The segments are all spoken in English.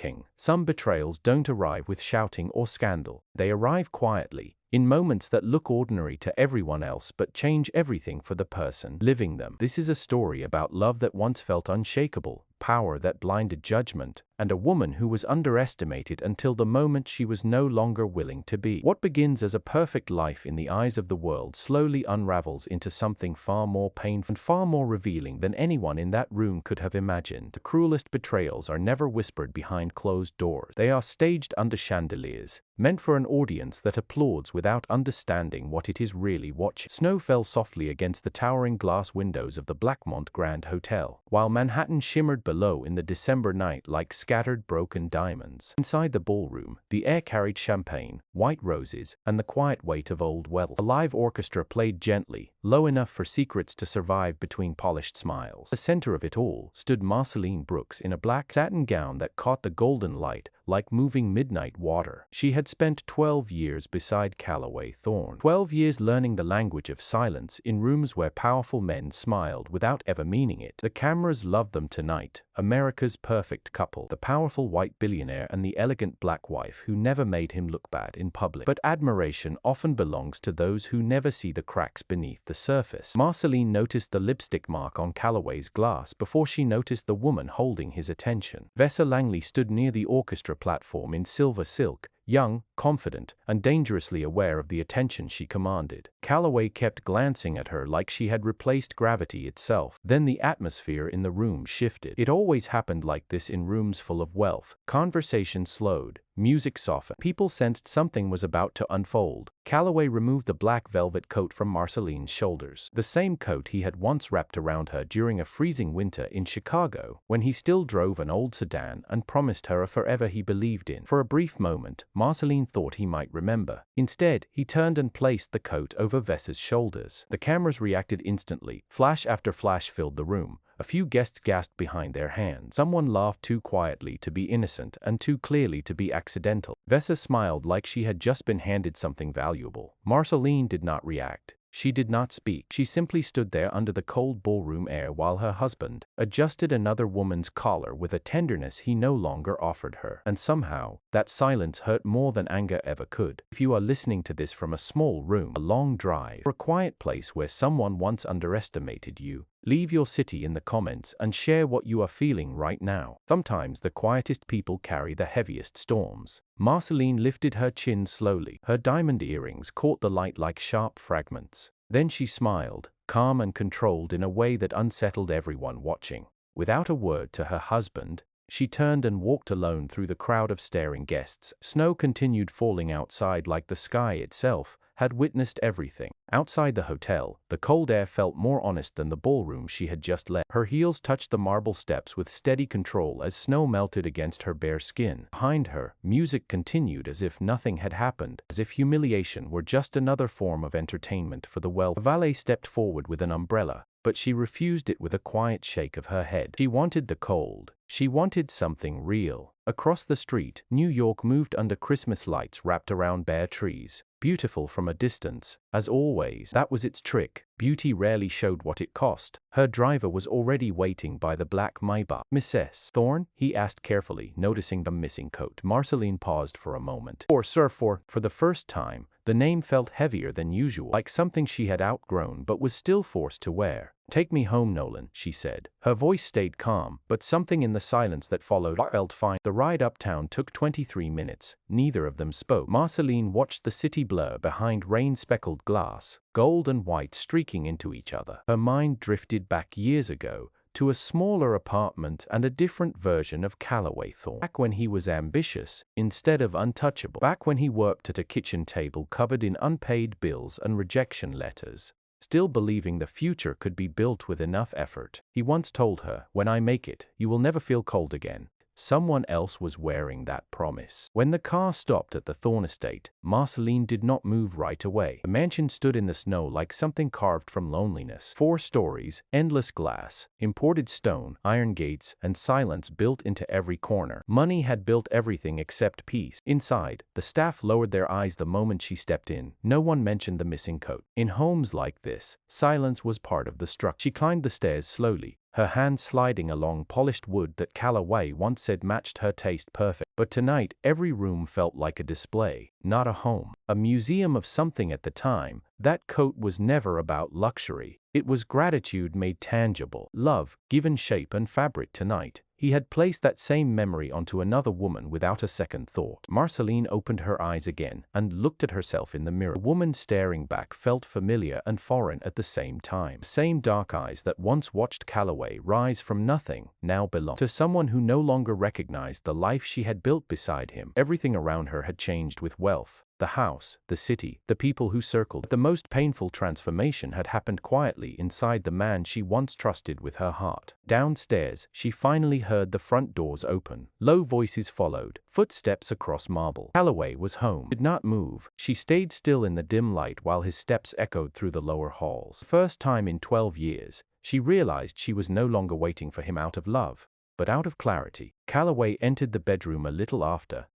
king. Some betrayals don't arrive with shouting or scandal. They arrive quietly, in moments that look ordinary to everyone else but change everything for the person living them. This is a story about love that once felt unshakable, power that blinded judgment, and a woman who was underestimated until the moment she was no longer willing to be. What begins as a perfect life in the eyes of the world slowly unravels into something far more painful and far more revealing than anyone in that room could have imagined. The cruelest betrayals are never whispered behind closed doors. They are staged under chandeliers, meant for an audience that applauds without understanding what it is really watching. Snow fell softly against the towering glass windows of the Blackmont Grand Hotel, while Manhattan shimmered below in the December night like scattered broken diamonds. Inside the ballroom, the air carried champagne, white roses, and the quiet weight of old wealth. A live orchestra played gently, low enough for secrets to survive between polished smiles. At the center of it all stood Marceline Brooks in a black satin gown that caught the golden light like moving midnight water. She had spent 12 years beside Callaway Thorne. 12 years learning the language of silence in rooms where powerful men smiled without ever meaning it. The cameras loved them tonight, America's perfect couple, the powerful white billionaire and the elegant black wife who never made him look bad in public. But admiration often belongs to those who never see the cracks beneath the surface. Marceline noticed the lipstick mark on Callaway's glass before she noticed the woman holding his attention. Vesa Langley stood near the orchestra platform in silver silk, young, confident, and dangerously aware of the attention she commanded. Callaway kept glancing at her like she had replaced gravity itself. Then the atmosphere in the room shifted. It always happened like this in rooms full of wealth. Conversation slowed, music softened. People sensed something was about to unfold. Callaway removed the black velvet coat from Marceline's shoulders, the same coat he had once wrapped around her during a freezing winter in Chicago, when he still drove an old sedan and promised her a forever he believed in. For a brief moment, Marceline thought he might remember. Instead, he turned and placed the coat over Vesa's shoulders. The cameras reacted instantly. Flash after flash filled the room. A few guests gasped behind their hands. Someone laughed too quietly to be innocent and too clearly to be accidental. Vesa smiled like she had just been handed something valuable. Marceline did not react. She did not speak. She simply stood there under the cold ballroom air while her husband adjusted another woman's collar with a tenderness he no longer offered her. And somehow, that silence hurt more than anger ever could. If you are listening to this from a small room, a long drive, or a quiet place where someone once underestimated you, leave your city in the comments and share what you are feeling right now. Sometimes the quietest people carry the heaviest storms. Marceline lifted her chin slowly. Her diamond earrings caught the light like sharp fragments. Then she smiled, calm and controlled in a way that unsettled everyone watching. Without a word to her husband, she turned and walked alone through the crowd of staring guests. Snow continued falling outside like the sky itself had witnessed everything. Outside the hotel, the cold air felt more honest than the ballroom she had just left. Her heels touched the marble steps with steady control as snow melted against her bare skin. Behind her, music continued as if nothing had happened, as if humiliation were just another form of entertainment for the wealthy. The valet stepped forward with an umbrella, but she refused it with a quiet shake of her head. She wanted the cold. She wanted something real. Across the street, New York moved under Christmas lights wrapped around bare trees. Beautiful from a distance, as always. That was its trick. Beauty rarely showed what it cost. Her driver was already waiting by the black Maybach. "Mrs. Thorne?" he asked carefully, noticing the missing coat. Marceline paused for a moment. "For the first time, the name felt heavier than usual, like something she had outgrown but was still forced to wear. "Take me home, Nolan," she said. Her voice stayed calm, but something in the silence that followed felt fine. The ride uptown took 23 minutes. Neither of them spoke. Marceline watched the city blur behind rain-speckled glass, gold and white streaking into each other. Her mind drifted back years ago, to a smaller apartment and a different version of Callaway Thorne. Back when he was ambitious, instead of untouchable. Back when he worked at a kitchen table covered in unpaid bills and rejection letters, still believing the future could be built with enough effort. He once told her, "When I make it, you will never feel cold again." Someone else was wearing that promise. When the car stopped at the Thorne estate, Marceline did not move right away. The mansion stood in the snow like something carved from loneliness. 4 stories, endless glass, imported stone, iron gates, and silence built into every corner. Money had built everything except peace. Inside, the staff lowered their eyes the moment she stepped in. No one mentioned the missing coat. In homes like this, silence was part of the structure. She climbed the stairs slowly, her hand sliding along polished wood that Callaway once said matched her taste perfect. But tonight, every room felt like a display, not a home. A museum of something. At the time, that coat was never about luxury. It was gratitude made tangible, love, given shape and fabric. Tonight, he had placed that same memory onto another woman without a second thought. Marceline opened her eyes again and looked at herself in the mirror. The woman staring back felt familiar and foreign at the same time. The same dark eyes that once watched Callaway rise from nothing now belonged to someone who no longer recognized the life she had built beside him. Everything around her had changed with wealth. The house, the city, the people who circled. The most painful transformation had happened quietly inside the man she once trusted with her heart. Downstairs, she finally heard the front doors open. Low voices followed, footsteps across marble. Callaway was home. Did not move. She stayed still in the dim light while his steps echoed through the lower halls. First time in 12 years, she realized she was no longer waiting for him out of love, but out of clarity. Callaway entered the bedroom a little after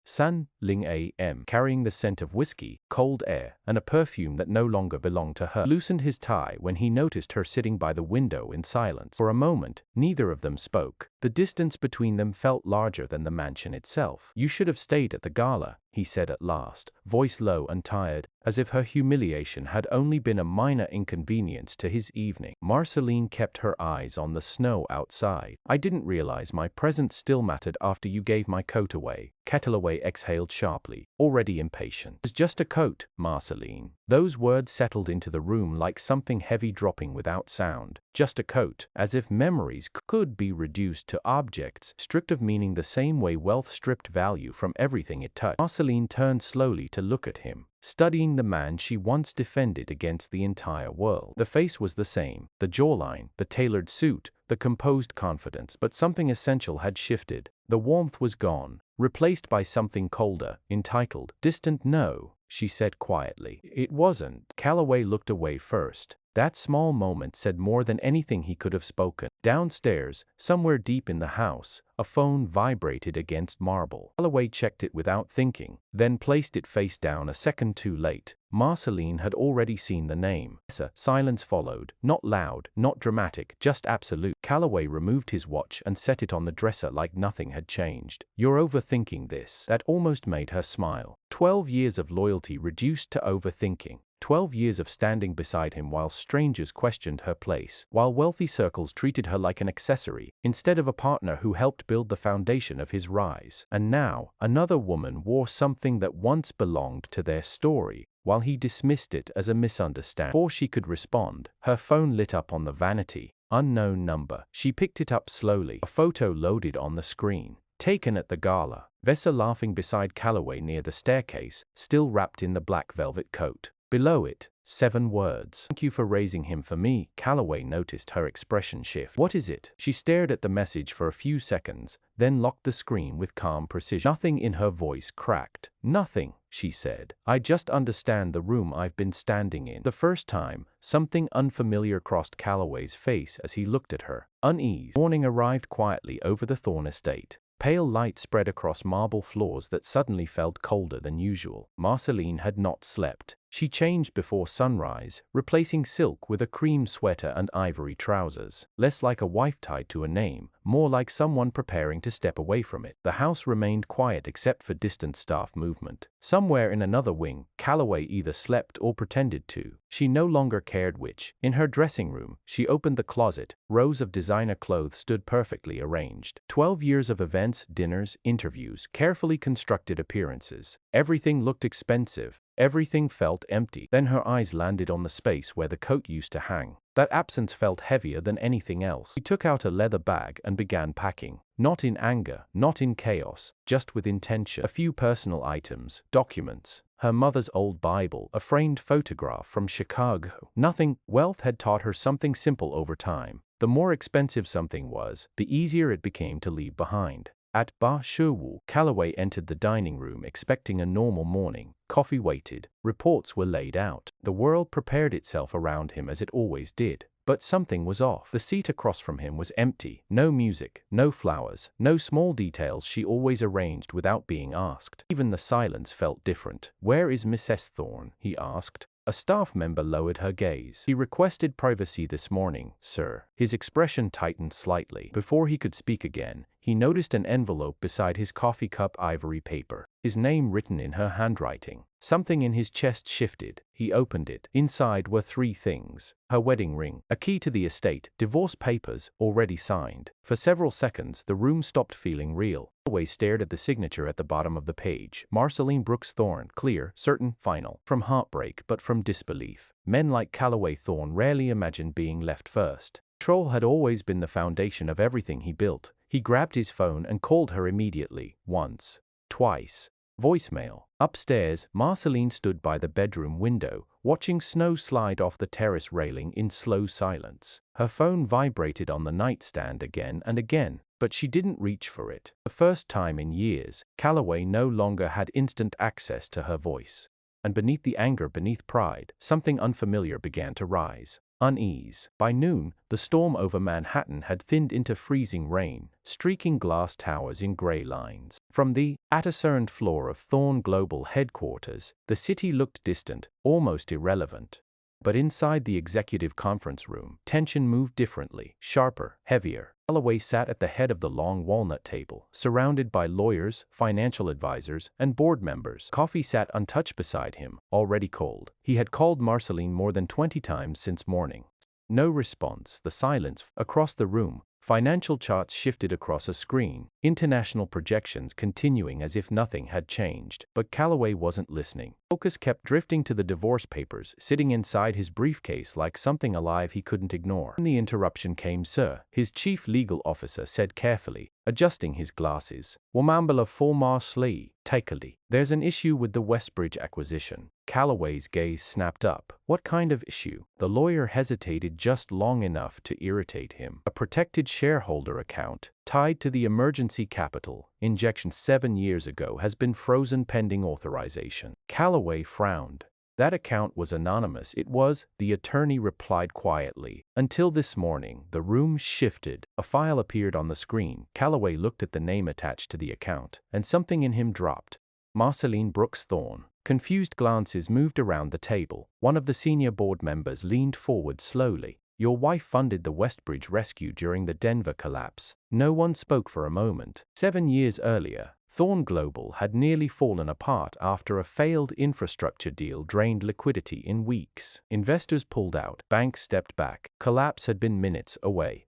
Ling a.m., carrying the scent of whiskey, cold air, and a perfume that no longer belonged to her. He loosened his tie when he noticed her sitting by the window in silence. For a moment, neither of them spoke. The distance between them felt larger than the mansion itself. "You should have stayed at the gala," he said at last, voice low and tired, as if her humiliation had only been a minor inconvenience to his evening. Marceline kept her eyes on the snow outside. "I didn't realize my presence still mattered after you gave my coat away." Callaway exhaled sharply, already impatient. "It was just a coat, Marceline." Those words settled into the room like something heavy dropping without sound. Just a coat, as if memories could be reduced to objects, stripped of meaning the same way wealth stripped value from everything it touched. Marceline turned slowly to look at him, studying the man she once defended against the entire world. The face was the same, the jawline, the tailored suit, the composed confidence, but something essential had shifted. The warmth was gone, replaced by something colder, entitled, distant. "No," she said quietly. "It wasn't." Callaway looked away first. That small moment said more than anything he could have spoken. Downstairs, somewhere deep in the house, a phone vibrated against marble. Callaway checked it without thinking, then placed it face down a second too late. Marceline had already seen the name. Silence followed, not loud, not dramatic, just absolute. Callaway removed his watch and set it on the dresser like nothing had changed. "You're overthinking this." That almost made her smile. 12 years of loyalty reduced to overthinking. 12 years of standing beside him while strangers questioned her place, while wealthy circles treated her like an accessory, instead of a partner who helped build the foundation of his rise. And now, another woman wore something that once belonged to their story, while he dismissed it as a misunderstanding. Before she could respond, her phone lit up on the vanity. Unknown number. She picked it up slowly. A photo loaded on the screen. Taken at the gala. Vesa laughing beside Callaway near the staircase, still wrapped in the black velvet coat. Below it, 7 words. "Thank you for raising him for me." Callaway noticed her expression shift. "What is it?" She stared at the message for a few seconds, then locked the screen with calm precision. Nothing in her voice cracked. "Nothing," she said. "I just understand the room I've been standing in." The first time, something unfamiliar crossed Callaway's face as he looked at her. Unease. Morning arrived quietly over the Thorne estate. Pale light spread across marble floors that suddenly felt colder than usual. Marceline had not slept. She changed before sunrise, replacing silk with a cream sweater and ivory trousers. Less like a wife tied to a name, more like someone preparing to step away from it. The house remained quiet except for distant staff movement. Somewhere in another wing, Callaway either slept or pretended to. She no longer cared which. In her dressing room, she opened the closet. Rows of designer clothes stood perfectly arranged. 12 years of events, dinners, interviews, carefully constructed appearances. Everything looked expensive. Everything felt empty. Then her eyes landed on the space where the coat used to hang. That absence felt heavier than anything else. She took out a leather bag and began packing. Not in anger, not in chaos, just with intention. A few personal items, documents, her mother's old Bible, a framed photograph from Chicago. Nothing. Wealth had taught her something simple over time. The more expensive something was, the easier it became to leave behind. At Ba Shuwu, Callaway entered the dining room expecting a normal morning. Coffee waited. Reports were laid out. The world prepared itself around him as it always did. But something was off. The seat across from him was empty. No music, no flowers, no small details she always arranged without being asked. Even the silence felt different. "Where is Mrs. Thorne?" he asked. A staff member lowered her gaze. "He requested privacy this morning, sir." His expression tightened slightly. Before he could speak again, he noticed an envelope beside his coffee cup, ivory paper, his name written in her handwriting. Something in his chest shifted. He opened it. Inside were 3 things: her wedding ring, a key to the estate, divorce papers, already signed. For several seconds, the room stopped feeling real. Callaway stared at the signature at the bottom of the page. Marceline Brooks Thorne, clear, certain, final. From heartbreak, but from disbelief. Men like Callaway Thorne rarely imagined being left first. Control had always been the foundation of everything he built. He grabbed his phone and called her immediately. Once. Twice. Voicemail. Upstairs, Marceline stood by the bedroom window, watching snow slide off the terrace railing in slow silence. Her phone vibrated on the nightstand again and again, but she didn't reach for it. The first time in years, Callaway no longer had instant access to her voice. And beneath the anger, beneath pride, something unfamiliar began to rise. Unease. By noon, the storm over Manhattan had thinned into freezing rain, streaking glass towers in gray lines. From the at-a-certain floor of Thorne Global headquarters, the city looked distant, almost irrelevant. But inside the executive conference room, tension moved differently, sharper, heavier. Callaway sat at the head of the long walnut table, surrounded by lawyers, financial advisors, and board members. Coffee sat untouched beside him, already cold. He had called Marceline more than 20 times since morning. No response. The silence. Across the room, financial charts shifted across a screen, international projections continuing as if nothing had changed. But Callaway wasn't listening. Focus kept drifting to the divorce papers, sitting inside his briefcase like something alive he couldn't ignore. When the interruption came, "Sir," his chief legal officer said carefully, adjusting his glasses. "Wamambala for Marceline, Taikali. There's an issue with the Westbridge acquisition." Callaway's gaze snapped up. What kind of issue? The lawyer hesitated just long enough to irritate him. A protected shareholder account, tied to the emergency capital injection 7 years ago, has been frozen pending authorization. Callaway frowned. That account was anonymous. It was, the attorney replied quietly. Until this morning, the room shifted. A file appeared on the screen. Callaway looked at the name attached to the account, and something in him dropped. Marceline Brooks Thorne. Confused glances moved around the table. One of the senior board members leaned forward slowly. "Your wife funded the Westbridge rescue during the Denver collapse." No one spoke for a moment. 7 years earlier, Thorne Global had nearly fallen apart after a failed infrastructure deal drained liquidity in weeks. Investors pulled out, banks stepped back. Collapse had been minutes away.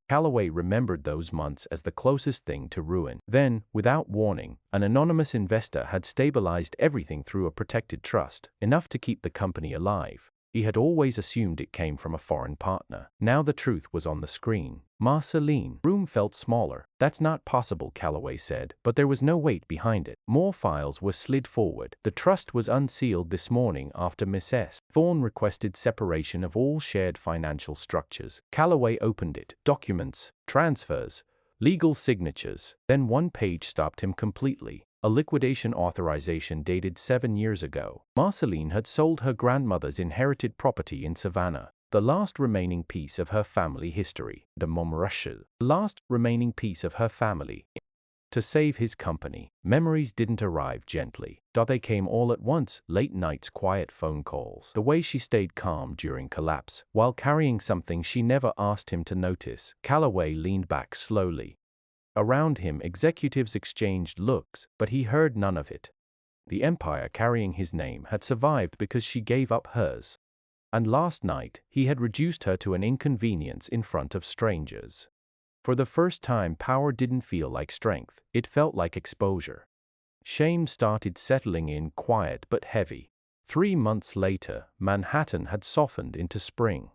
Callaway remembered those months as the closest thing to ruin. Then, without warning, an anonymous investor had stabilized everything through a protected trust, enough to keep the company alive. He had always assumed it came from a foreign partner. Now the truth was on the screen. Marceline. Room felt smaller. "That's not possible," Callaway said, but there was no weight behind it. More files were slid forward. The trust was unsealed this morning after Miss S. Thorne requested separation of all shared financial structures. Callaway opened it. Documents, transfers, legal signatures. Then one page stopped him completely. A liquidation authorization dated 7 years ago. Marceline had sold her grandmother's inherited property in Savannah, the last remaining piece of her family history. The last remaining piece of her family. To save his company. Memories didn't arrive gently. They came all at once. Late nights, quiet phone calls. The way she stayed calm during collapse, while carrying something she never asked him to notice. Callaway leaned back slowly. Around him, executives exchanged looks, but he heard none of it. The empire carrying his name had survived because she gave up hers. And last night, he had reduced her to an inconvenience in front of strangers. For the first time, power didn't feel like strength, it felt like exposure. Shame started settling in, quiet but heavy. 3 months later, Manhattan had softened into spring.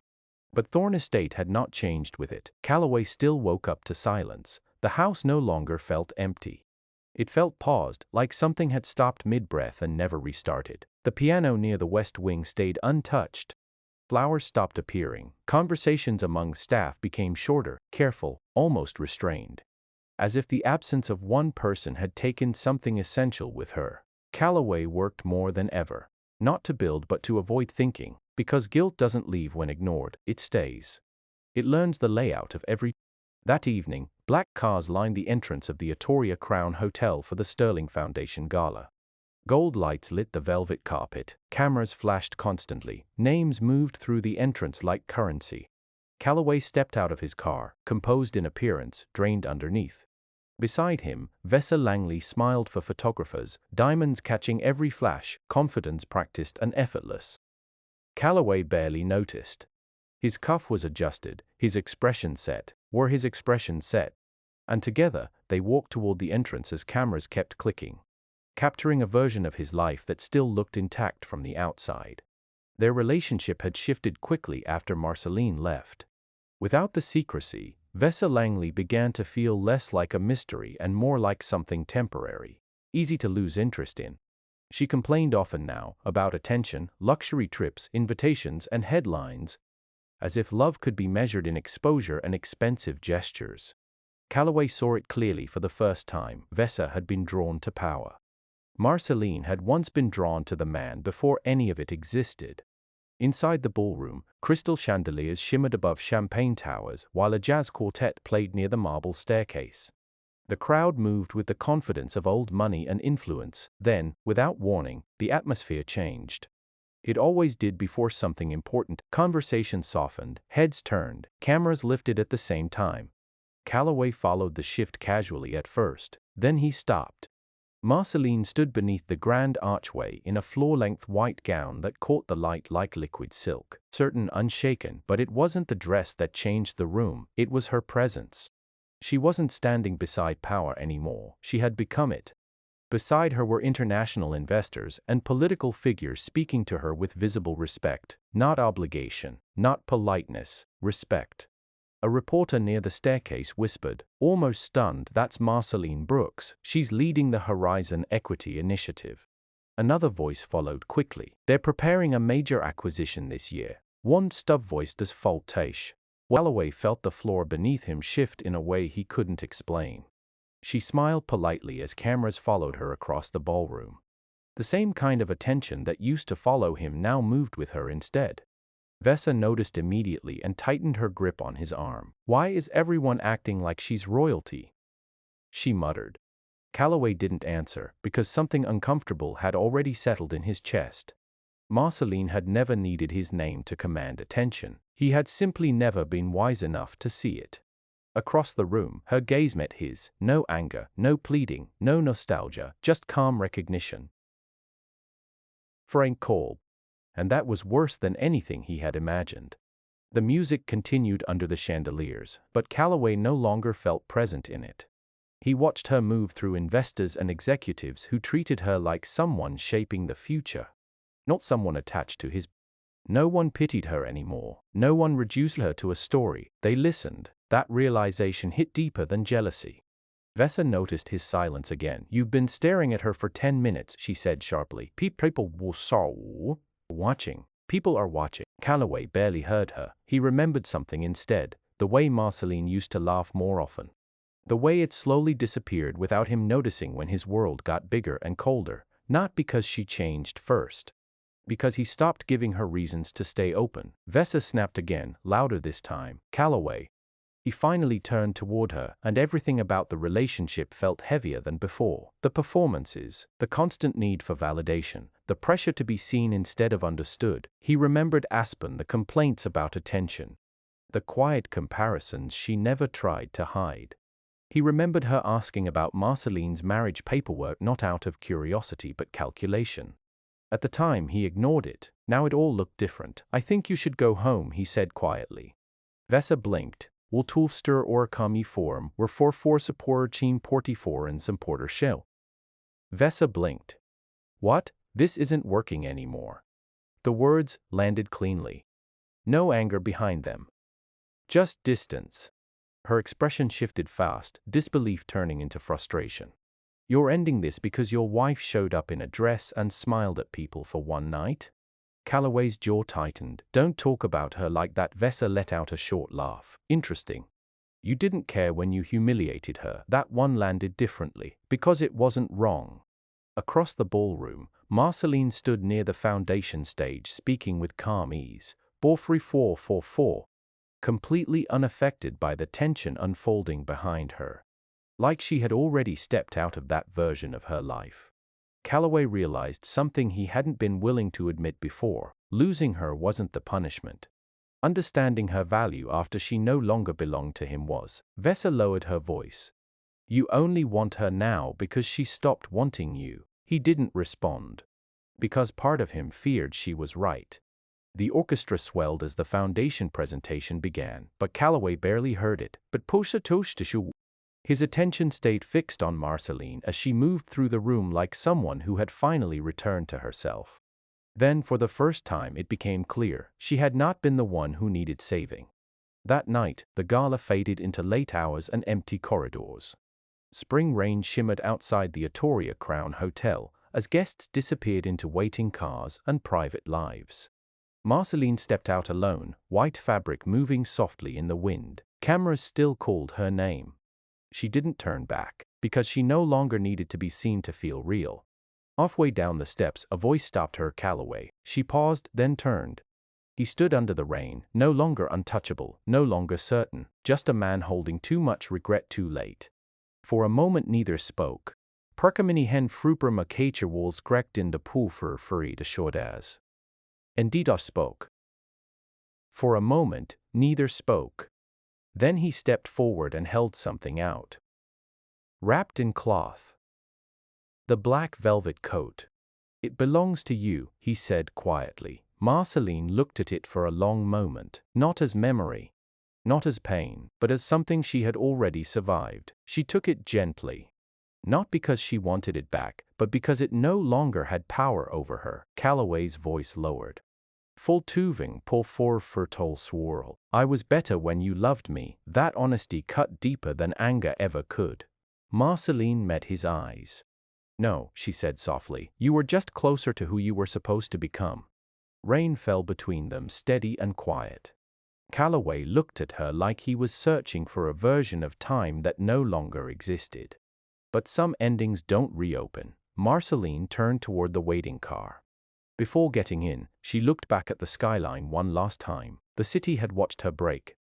But Thorne Estate had not changed with it. Callaway still woke up to silence. The house no longer felt empty. It felt paused, like something had stopped mid-breath and never restarted. The piano near the west wing stayed untouched. Flowers stopped appearing. Conversations among staff became shorter, careful, almost restrained. As if the absence of one person had taken something essential with her. Callaway worked more than ever. Not to build but to avoid thinking, because guilt doesn't leave when ignored, it stays. It learns the layout of every. That evening, black cars lined the entrance of the Atoria Crown Hotel for the Sterling Foundation Gala. Gold lights lit the velvet carpet, cameras flashed constantly, names moved through the entrance like currency. Callaway stepped out of his car, composed in appearance, drained underneath. Beside him, Vesa Langley smiled for photographers, diamonds catching every flash, confidence practiced and effortless. Callaway barely noticed. His cuff was adjusted, his expression set, and together, they walked toward the entrance as cameras kept clicking, capturing a version of his life that still looked intact from the outside. Their relationship had shifted quickly after Marceline left. Without the secrecy, Vesa Langley began to feel less like a mystery and more like something temporary, easy to lose interest in. She complained often now about attention, luxury trips, invitations, and headlines, as if love could be measured in exposure and expensive gestures. Callaway saw it clearly for the first time. Vesa had been drawn to power. Marceline had once been drawn to the man before any of it existed. Inside the ballroom, crystal chandeliers shimmered above champagne towers while a jazz quartet played near the marble staircase. The crowd moved with the confidence of old money and influence. Then, without warning, the atmosphere changed. It always did before something important. Conversation softened, heads turned, cameras lifted at the same time. Callaway followed the shift casually at first, then he stopped. Marceline stood beneath the grand archway in a floor-length white gown that caught the light like liquid silk, certain unshaken, but it wasn't the dress that changed the room, it was her presence. She wasn't standing beside power anymore, she had become it. Beside her were international investors and political figures speaking to her with visible respect, not obligation, not politeness, respect. A reporter near the staircase whispered, almost stunned, "That's Marceline Brooks, she's leading the Horizon Equity Initiative." Another voice followed quickly, "They're preparing a major acquisition this year." One stub voice das Faltash. Callaway felt the floor beneath him shift in a way he couldn't explain. She smiled politely as cameras followed her across the ballroom. The same kind of attention that used to follow him now moved with her instead. Vesa noticed immediately and tightened her grip on his arm. "Why is everyone acting like she's royalty?" she muttered. Callaway didn't answer, because something uncomfortable had already settled in his chest. Marceline had never needed his name to command attention. He had simply never been wise enough to see it. Across the room, her gaze met his. No anger, no pleading, no nostalgia, just calm recognition. Frank called. And that was worse than anything he had imagined. The music continued under the chandeliers, but Callaway no longer felt present in it. He watched her move through investors and executives who treated her like someone shaping the future, not someone attached to his. No one pitied her anymore, no one reduced her to a story, they listened. That realization hit deeper than jealousy. Vesa noticed his silence again. "You've been staring at her for 10 minutes, she said sharply. People were watching. People are watching." Callaway barely heard her. He remembered something instead, the way Marceline used to laugh more often. The way it slowly disappeared without him noticing when his world got bigger and colder, not because she changed first, because he stopped giving her reasons to stay open. Vesa snapped again, louder this time. "Callaway." He finally turned toward her, and everything about the relationship felt heavier than before. The performances, the constant need for validation, the pressure to be seen instead of understood. He remembered Aspen, the complaints about attention, the quiet comparisons she never tried to hide. He remembered her asking about Marceline's marriage paperwork not out of curiosity but calculation. At the time he ignored it, now it all looked different. "I think you should go home," he said quietly. Vesa blinked. "Woltulfster orkami form were for supporter team porty and some porter shell." Vesa blinked. "What? This isn't working anymore." The words landed cleanly. No anger behind them. Just distance. Her expression shifted fast, disbelief turning into frustration. "You're ending this because your wife showed up in a dress and smiled at people for one night?" Callaway's jaw tightened. "Don't talk about her like that." Vesa let out a short laugh. "Interesting. You didn't care when you humiliated her." That one landed differently, because it wasn't wrong. Across the ballroom, Marceline stood near the foundation stage speaking with calm ease. Borfrey 444. Completely unaffected by the tension unfolding behind her. Like she had already stepped out of that version of her life. Callaway realized something he hadn't been willing to admit before. Losing her wasn't the punishment. Understanding her value after she no longer belonged to him was. Vesa lowered her voice. You only want her now because she stopped wanting you. He didn't respond. Because part of him feared she was right. The orchestra swelled as the foundation presentation began, but Callaway barely heard it. But his attention stayed fixed on Marceline as she moved through the room like someone who had finally returned to herself. Then, for the first time, it became clear she had not been the one who needed saving. That night, the gala faded into late hours and empty corridors. Spring rain shimmered outside the Atoria Crown Hotel as guests disappeared into waiting cars and private lives. Marceline stepped out alone, white fabric moving softly in the wind. Cameras still called her name. She didn't turn back, because she no longer needed to be seen to feel real. Halfway down the steps, a voice stopped her. Callaway. She paused, then turned. He stood under the rain, no longer untouchable, no longer certain, just a man holding too much regret too late. For a moment neither spoke. Perkamini hen frooper makacher walls grekt in de pool for de shordas. Indeed spoke. For a moment, neither spoke. Then he stepped forward and held something out. Wrapped in cloth. The black velvet coat. It belongs to you, he said quietly. Marceline looked at it for a long moment, not as memory, not as pain, but as something she had already survived. She took it gently. Not because she wanted it back, but because it no longer had power over her. Callaway's voice lowered. Full tuving på for tol swirl. I was better when you loved me. That honesty cut deeper than anger ever could. Marceline met his eyes. No, she said softly. You were just closer to who you were supposed to become. Rain fell between them, steady and quiet. Callaway looked at her like he was searching for a version of time that no longer existed. But some endings don't reopen. Marceline turned toward the waiting car. Before getting in, she looked back at the skyline one last time. The city had watched her break.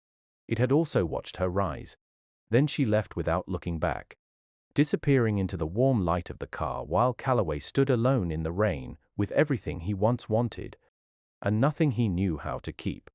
It had also watched her rise. Then she left without looking back, disappearing into the warm light of the car while Callaway stood alone in the rain, with everything he once wanted, and nothing he knew how to keep.